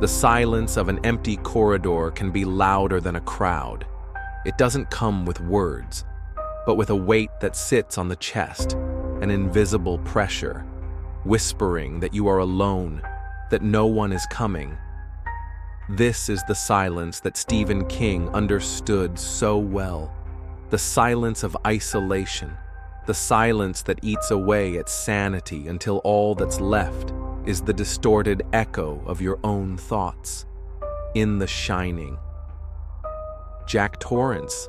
The silence of an empty corridor can be louder than a crowd. It doesn't come with words, but with a weight that sits on the chest, an invisible pressure, whispering that you are alone, that no one is coming. This is the silence that Stephen King understood so well. The silence of isolation, the silence that eats away at sanity until all that's left is the distorted echo of your own thoughts. In The Shining, Jack Torrance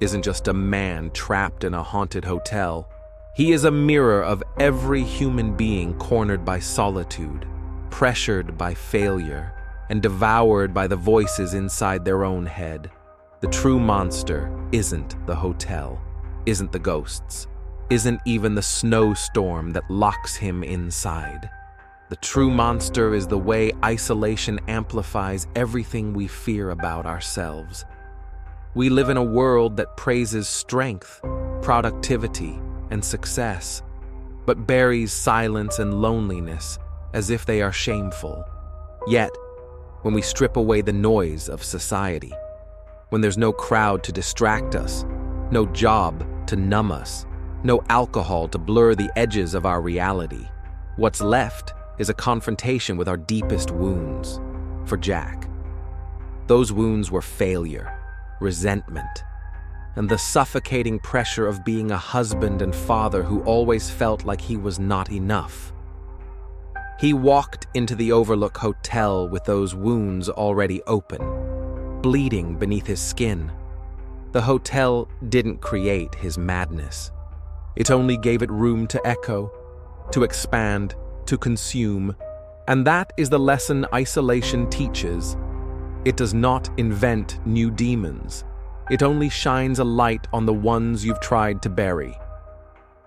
isn't just a man trapped in a haunted hotel. He is a mirror of every human being cornered by solitude, pressured by failure, and devoured by the voices inside their own head. The true monster isn't the hotel, isn't the ghosts, isn't even the snowstorm that locks him inside. The true monster is the way isolation amplifies everything we fear about ourselves. We live in a world that praises strength, productivity, and success, but buries silence and loneliness as if they are shameful. Yet, when we strip away the noise of society, when there's no crowd to distract us, no job to numb us, no alcohol to blur the edges of our reality, what's left is a confrontation with our deepest wounds. For Jack, those wounds were failure, resentment, and the suffocating pressure of being a husband and father who always felt like he was not enough. He walked into the Overlook Hotel with those wounds already open, bleeding beneath his skin. The hotel didn't create his madness. It only gave it room to echo, to expand, to consume, and that is the lesson isolation teaches. It does not invent new demons. It only shines a light on the ones you've tried to bury.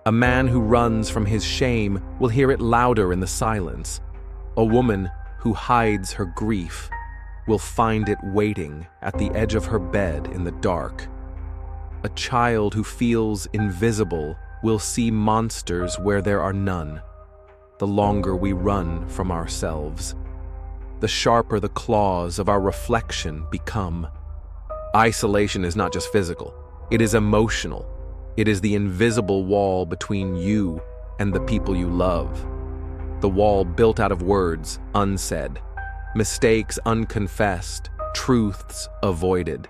A man who runs from his shame will hear it louder in the silence. A woman who hides her grief will find it waiting at the edge of her bed in the dark. A child who feels invisible will see monsters where there are none. The longer we run from ourselves, the sharper the claws of our reflection become. Isolation is not just physical, it is emotional. It is the invisible wall between you and the people you love. The wall built out of words unsaid, mistakes unconfessed, truths avoided.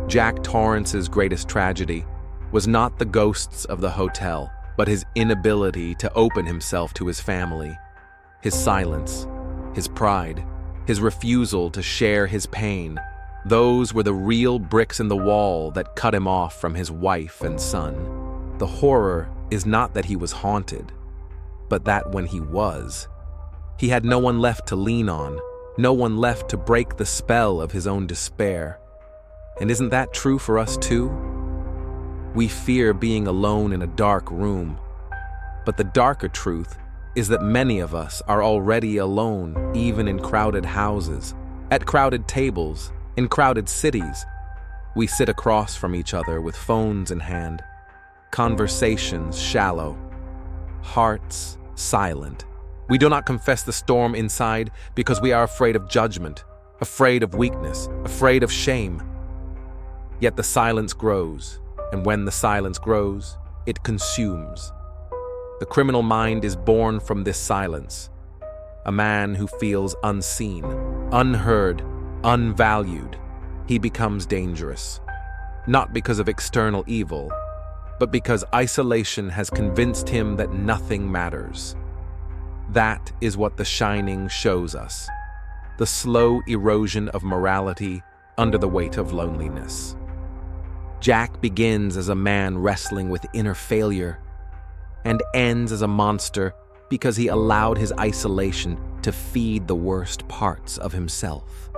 Jack Torrance's greatest tragedy was not the ghosts of the hotel, but his inability to open himself to his family. His silence, his pride, his refusal to share his pain, those were the real bricks in the wall that cut him off from his wife and son. The horror is not that he was haunted, but that when he was, he had no one left to lean on, no one left to break the spell of his own despair. And isn't that true for us too? We fear being alone in a dark room, but the darker truth is that many of us are already alone, even in crowded houses, at crowded tables, in crowded cities. We sit across from each other with phones in hand, conversations shallow, hearts silent. We do not confess the storm inside because we are afraid of judgment, afraid of weakness, afraid of shame. Yet the silence grows, and when the silence grows, it consumes. The criminal mind is born from this silence. A man who feels unseen, unheard, unvalued. He becomes dangerous, not because of external evil, but because isolation has convinced him that nothing matters. That is what The Shining shows us, the slow erosion of morality under the weight of loneliness. Jack begins as a man wrestling with inner failure and ends as a monster because he allowed his isolation to feed the worst parts of himself.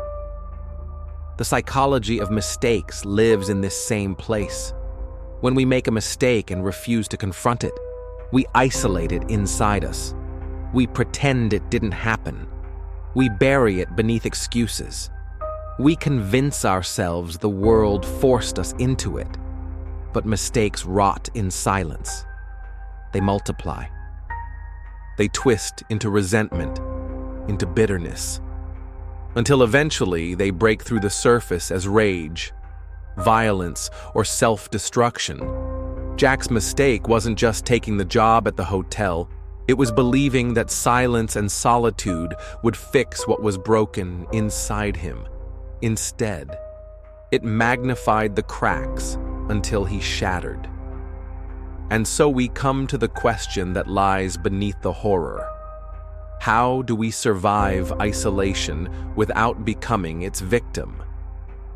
The psychology of mistakes lives in this same place. When we make a mistake and refuse to confront it, we isolate it inside us. We pretend it didn't happen. We bury it beneath excuses. We convince ourselves the world forced us into it. But mistakes rot in silence. They multiply. They twist into resentment, into bitterness. until eventually they break through the surface as rage, violence, or self-destruction. Jack's mistake wasn't just taking the job at the hotel, it was believing that silence and solitude would fix what was broken inside him. Instead, it magnified the cracks until he shattered. And so we come to the question that lies beneath the horror. How do we survive isolation without becoming its victim?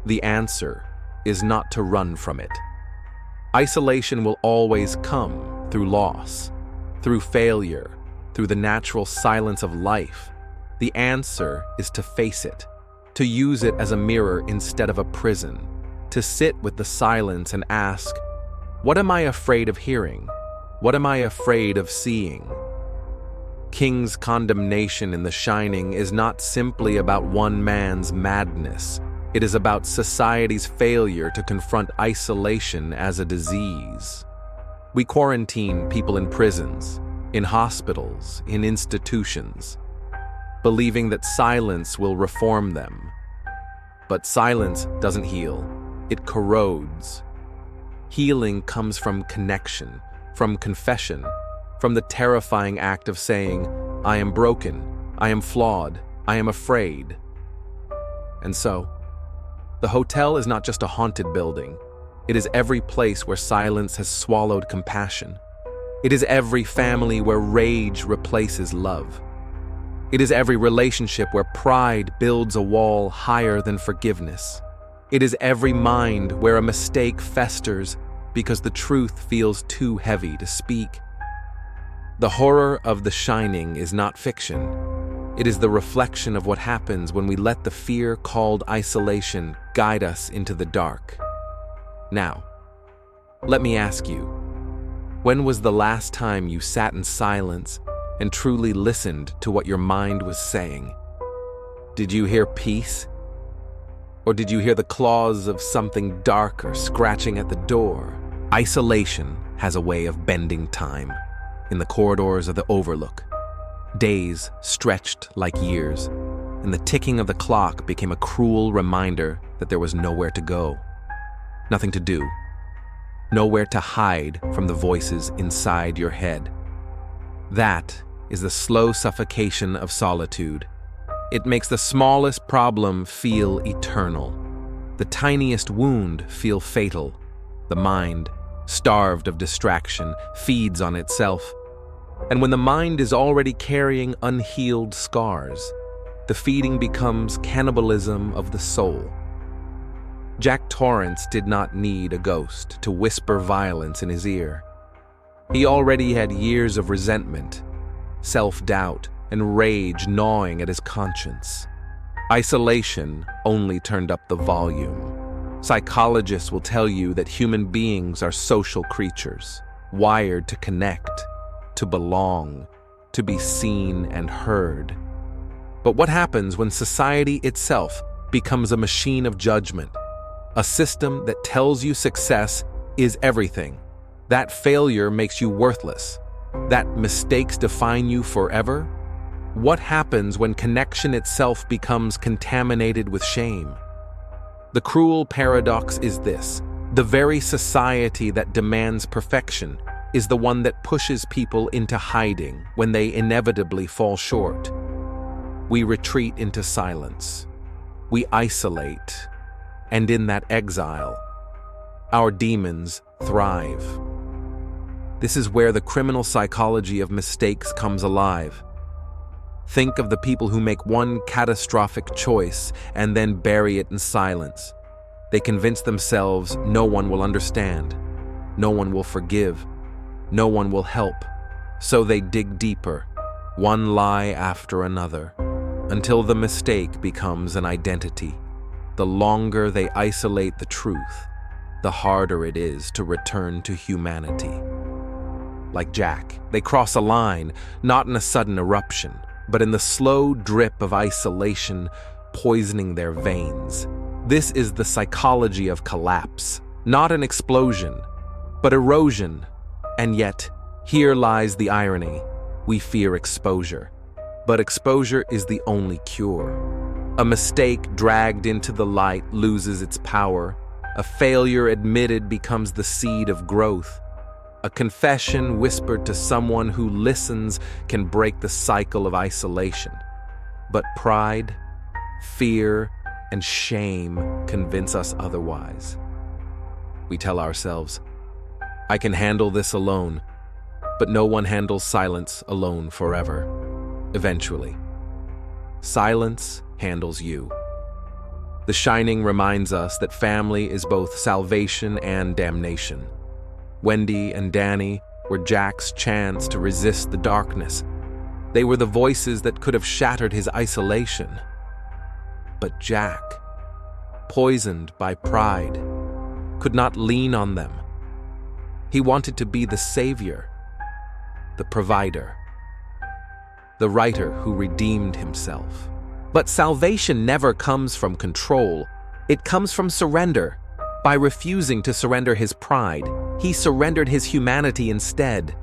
The answer is not to run from it. Isolation will always come through loss, through failure, through the natural silence of life. The answer is to face it, to use it as a mirror instead of a prison, to sit with the silence and ask, what am I afraid of hearing? What am I afraid of seeing? King's condemnation in The Shining is not simply about one man's madness. It is about society's failure to confront isolation as a disease. We quarantine people in prisons, in hospitals, in institutions, believing that silence will reform them. But silence doesn't heal. It corrodes. Healing comes from connection, from confession, from the terrifying act of saying, I am broken, I am flawed, I am afraid. And so, the hotel is not just a haunted building. It is every place where silence has swallowed compassion. It is every family where rage replaces love. It is every relationship where pride builds a wall higher than forgiveness. It is every mind where a mistake festers because the truth feels too heavy to speak. The horror of The Shining is not fiction. It is the reflection of what happens when we let the fear called isolation guide us into the dark. Now, let me ask you, when was the last time you sat in silence and truly listened to what your mind was saying? Did you hear peace? Or did you hear the claws of something darker scratching at the door? Isolation has a way of bending time. In the corridors of the Overlook, days stretched like years, and the ticking of the clock became a cruel reminder that there was nowhere to go, nothing to do, nowhere to hide from the voices inside your head. That is the slow suffocation of solitude. It makes the smallest problem feel eternal, the tiniest wound feel fatal. The mind, starved of distraction, feeds on itself. And when the mind is already carrying unhealed scars, the feeding becomes cannibalism of the soul. Jack Torrance did not need a ghost to whisper violence in his ear. He already had years of resentment, self-doubt, and rage gnawing at his conscience. Isolation only turned up the volume. Psychologists will tell you that human beings are social creatures, wired to connect, to belong, to be seen and heard. But what happens when society itself becomes a machine of judgment, a system that tells you success is everything, that failure makes you worthless, that mistakes define you forever? What happens when connection itself becomes contaminated with shame? The cruel paradox is this: the very society that demands perfection is the one that pushes people into hiding when they inevitably fall short. We retreat into silence. We isolate. And in that exile, our demons thrive. This is where the criminal psychology of mistakes comes alive. Think of the people who make one catastrophic choice and then bury it in silence. They convince themselves no one will understand, no one will forgive, no one will help. So they dig deeper, one lie after another, until the mistake becomes an identity. The longer they isolate the truth, the harder it is to return to humanity. Like Jack, they cross a line, not in a sudden eruption, but in the slow drip of isolation poisoning their veins. This is the psychology of collapse, not an explosion, but erosion. And yet, here lies the irony. We fear exposure, but exposure is the only cure. A mistake dragged into the light loses its power. A failure admitted becomes the seed of growth. A confession whispered to someone who listens can break the cycle of isolation. But pride, fear, and shame convince us otherwise. We tell ourselves, I can handle this alone, but no one handles silence alone forever. Eventually, silence handles you. The Shining reminds us that family is both salvation and damnation. Wendy and Danny were Jack's chance to resist the darkness. They were the voices that could have shattered his isolation. But Jack, poisoned by pride, could not lean on them. He wanted to be the savior, the provider, the writer who redeemed himself. But salvation never comes from control. It comes from surrender. By refusing to surrender his pride, he surrendered his humanity instead.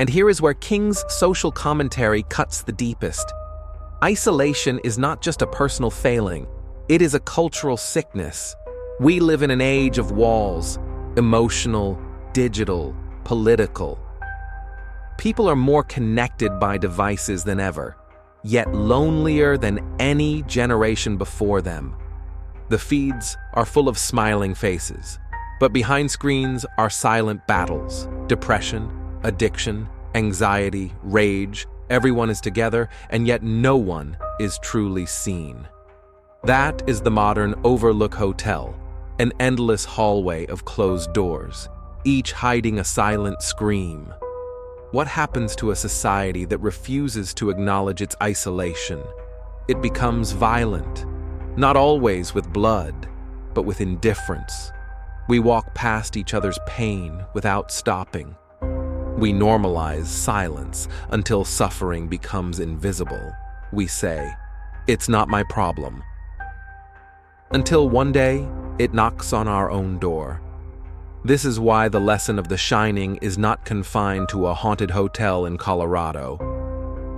And here is where King's social commentary cuts the deepest. Isolation is not just a personal failing, it is a cultural sickness. We live in an age of walls, emotional, digital, political. People are more connected by devices than ever, yet lonelier than any generation before them. The feeds are full of smiling faces, but behind screens are silent battles, depression, addiction, anxiety, rage. Everyone is together, and yet no one is truly seen. That is the modern Overlook Hotel, an endless hallway of closed doors, each hiding a silent scream. What happens to a society that refuses to acknowledge its isolation? It becomes violent, not always with blood, but with indifference. We walk past each other's pain without stopping. We normalize silence until suffering becomes invisible. We say, "It's not my problem." Until one day, it knocks on our own door. This is why the lesson of The Shining is not confined to a haunted hotel in Colorado.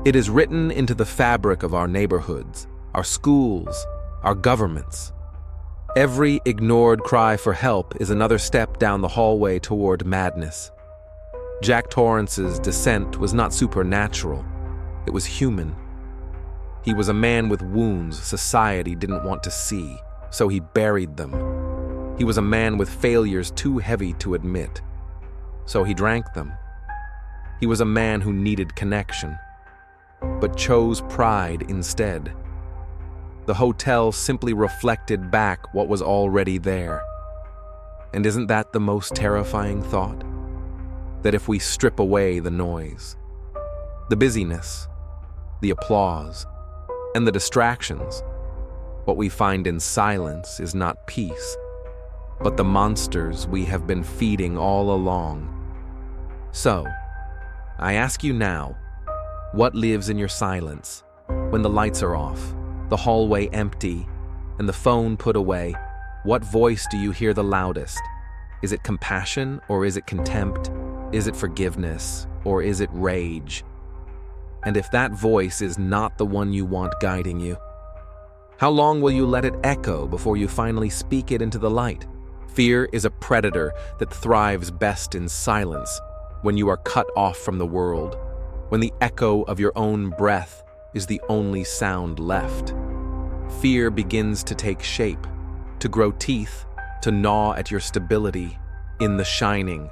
It is written into the fabric of our neighborhoods, our schools, our governments. Every ignored cry for help is another step down the hallway toward madness. Jack Torrance's descent was not supernatural, it was human. He was a man with wounds society didn't want to see, so he buried them. He was a man with failures too heavy to admit, so he drank them. He was a man who needed connection, but chose pride instead. The hotel simply reflected back what was already there. And isn't that the most terrifying thought? That if we strip away the noise, the busyness, the applause, and the distractions, what we find in silence is not peace, but the monsters we have been feeding all along. So, I ask you now, what lives in your silence? When the lights are off, the hallway empty, and the phone put away, what voice do you hear the loudest? Is it compassion or is it contempt? Is it forgiveness or is it rage? And if that voice is not the one you want guiding you, how long will you let it echo before you finally speak it into the light? Fear is a predator that thrives best in silence, when you are cut off from the world, when the echo of your own breath is the only sound left. Fear begins to take shape, to grow teeth, to gnaw at your stability. In The Shining,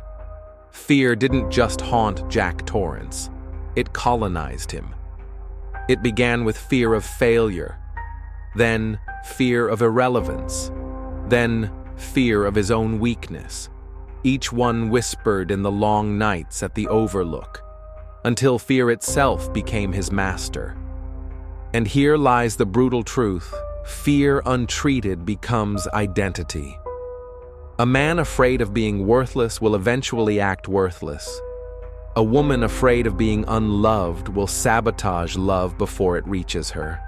fear didn't just haunt Jack Torrance, it colonized him. It began with fear of failure, then fear of irrelevance, then fear of his own weakness. Each one whispered in the long nights at the Overlook, until fear itself became his master. And here lies the brutal truth: fear untreated becomes identity. A man afraid of being worthless will eventually act worthless. A woman afraid of being unloved will sabotage love before it reaches her.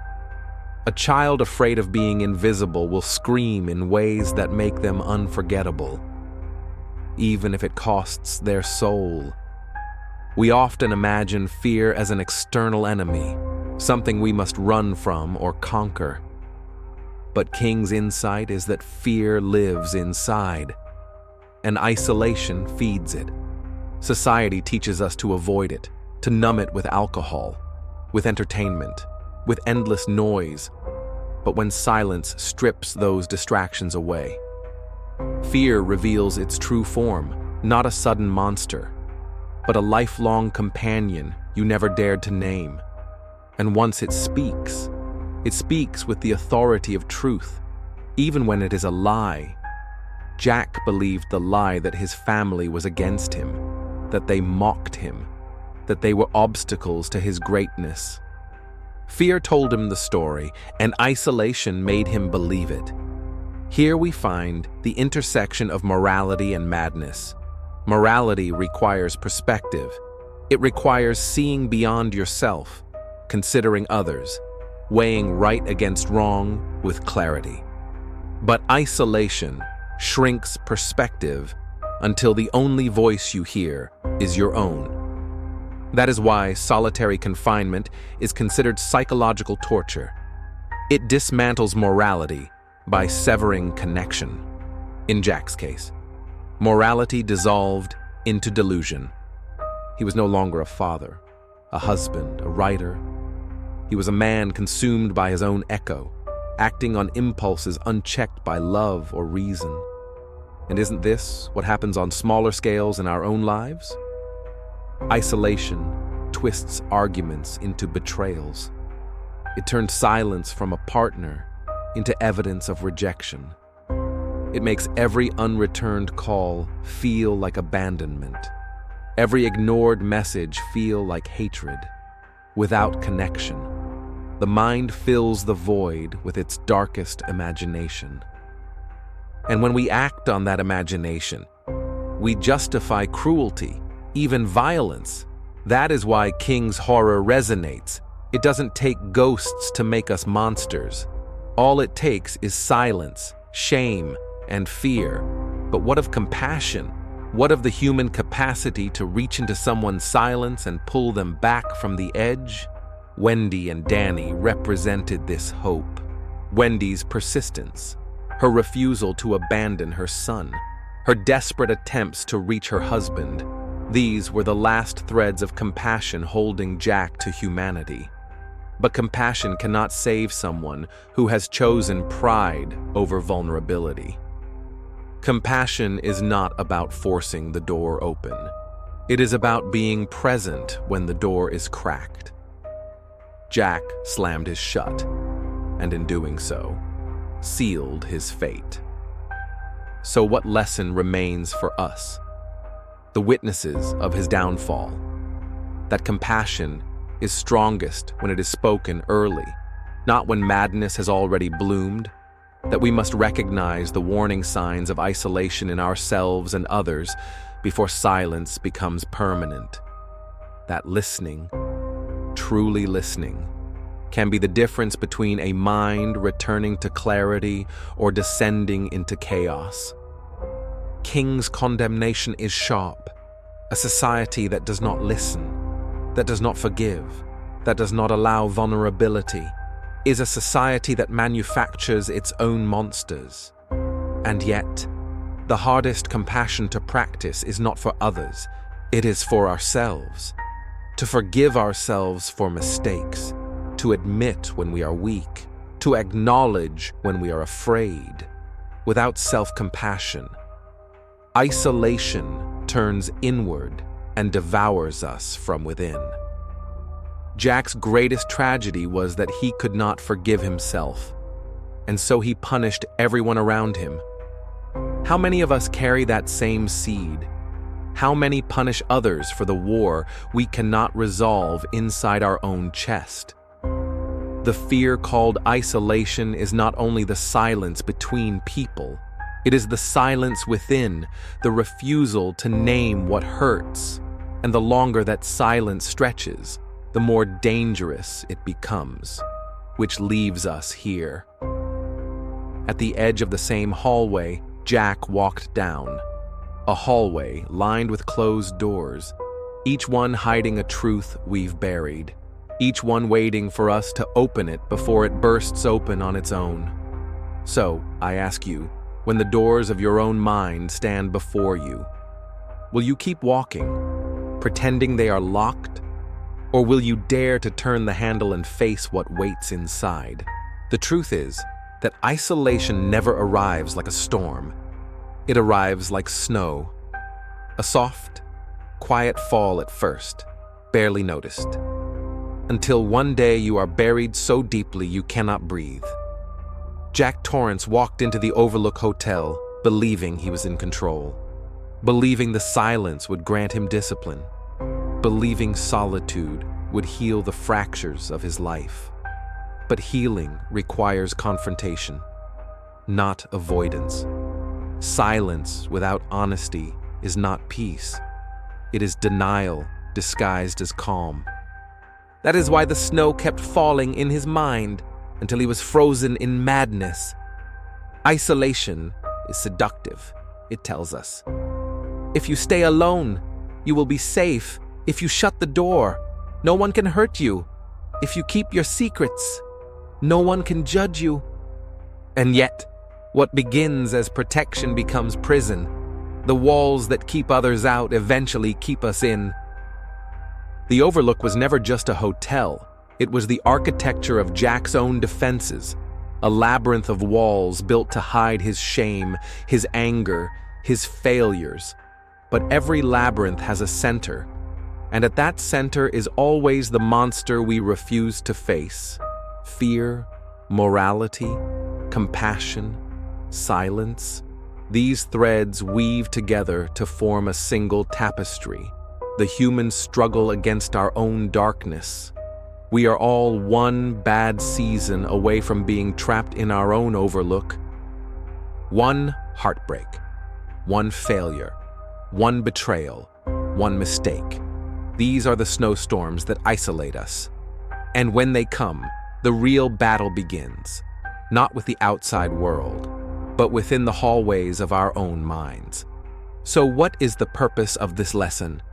A child afraid of being invisible will scream in ways that make them unforgettable, even if it costs their soul. We often imagine fear as an external enemy, something we must run from or conquer. But King's insight is that fear lives inside, and isolation feeds it. Society teaches us to avoid it, to numb it with alcohol, with entertainment, with endless noise. But when silence strips those distractions away, fear reveals its true form, not a sudden monster, but a lifelong companion you never dared to name. And once it speaks with the authority of truth, even when it is a lie. Jack believed the lie that his family was against him, that they mocked him, that they were obstacles to his greatness. Fear told him the story, and isolation made him believe it. Here we find the intersection of morality and madness. Morality requires perspective. It requires seeing beyond yourself, considering others, weighing right against wrong with clarity. But isolation shrinks perspective until the only voice you hear is your own. That is why solitary confinement is considered psychological torture. It dismantles morality by severing connection. In Jack's case, morality dissolved into delusion. He was no longer a father, a husband, a writer. He was a man consumed by his own echo, acting on impulses unchecked by love or reason. And isn't this what happens on smaller scales in our own lives? Isolation twists arguments into betrayals. It turns silence from a partner into evidence of rejection. It makes every unreturned call feel like abandonment, every ignored message feel like hatred. Without connection, the mind fills the void with its darkest imagination. And when we act on that imagination, we justify cruelty, even violence. That is why King's horror resonates. It doesn't take ghosts to make us monsters. All it takes is silence, shame, and fear. But what of compassion? What of the human capacity to reach into someone's silence and pull them back from the edge? Wendy and Danny represented this hope. Wendy's persistence, her refusal to abandon her son, her desperate attempts to reach her husband. These were the last threads of compassion holding Jack to humanity. But compassion cannot save someone who has chosen pride over vulnerability. Compassion is not about forcing the door open. It is about being present when the door is cracked. Jack slammed it shut, and in doing so, sealed his fate. So what lesson remains for us, the witnesses of his downfall? That compassion is strongest when it is spoken early, not when madness has already bloomed. That we must recognize the warning signs of isolation in ourselves and others before silence becomes permanent. That listening, truly listening, can be the difference between a mind returning to clarity or descending into chaos. King's condemnation is sharp. A society that does not listen, that does not forgive, that does not allow vulnerability, is a society that manufactures its own monsters. And yet, the hardest compassion to practice is not for others, it is for ourselves. To forgive ourselves for mistakes, to admit when we are weak, to acknowledge when we are afraid. Without self-compassion, isolation turns inward and devours us from within. Jack's greatest tragedy was that he could not forgive himself, and so he punished everyone around him. How many of us carry that same seed? How many punish others for the war we cannot resolve inside our own chest? The fear called isolation is not only the silence between people, it is the silence within, the refusal to name what hurts. And the longer that silence stretches, the more dangerous it becomes, which leaves us here. At the edge of the same hallway, Jack walked down. A hallway lined with closed doors, each one hiding a truth we've buried, each one waiting for us to open it before it bursts open on its own. So, I ask you, when the doors of your own mind stand before you, will you keep walking, pretending they are locked? Or will you dare to turn the handle and face what waits inside? The truth is that isolation never arrives like a storm. It arrives like snow. A soft, quiet fall at first, barely noticed, until one day you are buried so deeply you cannot breathe. Jack Torrance walked into the Overlook Hotel believing he was in control, believing the silence would grant him discipline, believing solitude would heal the fractures of his life. But healing requires confrontation, not avoidance. Silence without honesty is not peace. It is denial disguised as calm. That is why the snow kept falling in his mind until he was frozen in madness. Isolation is seductive, it tells us. If you stay alone, you will be safe. If you shut the door, no one can hurt you. If you keep your secrets, no one can judge you. And yet, what begins as protection becomes prison. The walls that keep others out eventually keep us in. The Overlook was never just a hotel. It was the architecture of Jack's own defenses, a labyrinth of walls built to hide his shame, his anger, his failures. But every labyrinth has a center, and at that center is always the monster we refuse to face. Fear, morality, compassion, silence. These threads weave together to form a single tapestry, the human struggle against our own darkness. We are all one bad season away from being trapped in our own overlook. One heartbreak, one failure, one betrayal, one mistake. These are the snowstorms that isolate us. And when they come, the real battle begins, not with the outside world, but within the hallways of our own minds. So what is the purpose of this lesson?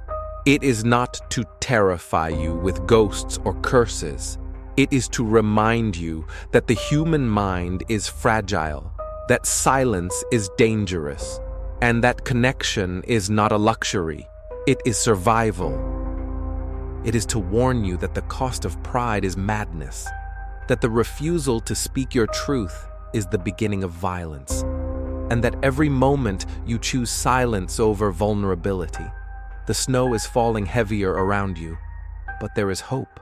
It is not to terrify you with ghosts or curses. It is to remind you that the human mind is fragile, that silence is dangerous, and that connection is not a luxury. It is survival. It is to warn you that the cost of pride is madness, that the refusal to speak your truth is the beginning of violence, and that every moment you choose silence over vulnerability. The snow is falling heavier around you, but there is hope.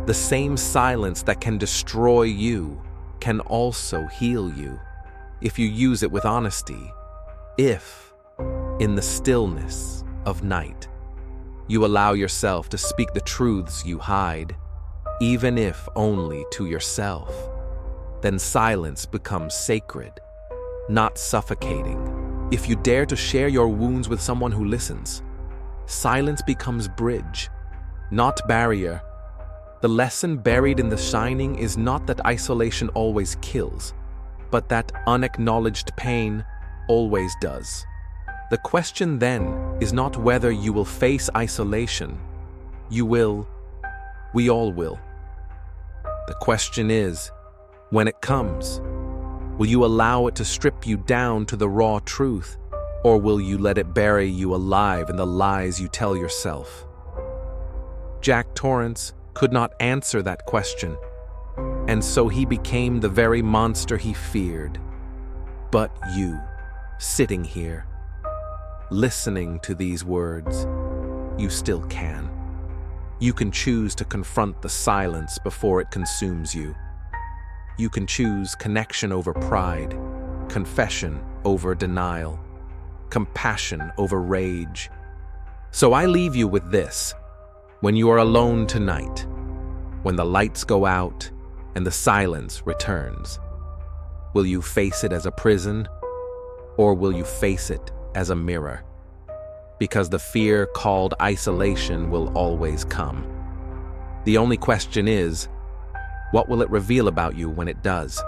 The same silence that can destroy you can also heal you, if you use it with honesty. If, in the stillness of night, you allow yourself to speak the truths you hide, even if only to yourself, then silence becomes sacred, not suffocating. If you dare to share your wounds with someone who listens, silence becomes bridge, not barrier. The lesson buried in the shining is not that isolation always kills, but that unacknowledged pain always does. The question then is not whether you will face isolation. You will. We all will. The question is, when it comes, will you allow it to strip you down to the raw truth, or will you let it bury you alive in the lies you tell yourself? Jack Torrance could not answer that question, and so he became the very monster he feared. But you, sitting here, listening to these words, you still can. You can choose to confront the silence before it consumes you. You can choose connection over pride, confession over denial, compassion over rage. So I leave you with this. When you are alone tonight, when the lights go out and the silence returns, will you face it as a prison, or will you face it as a mirror? Because the fear called isolation will always come. The only question is, what will it reveal about you when it does?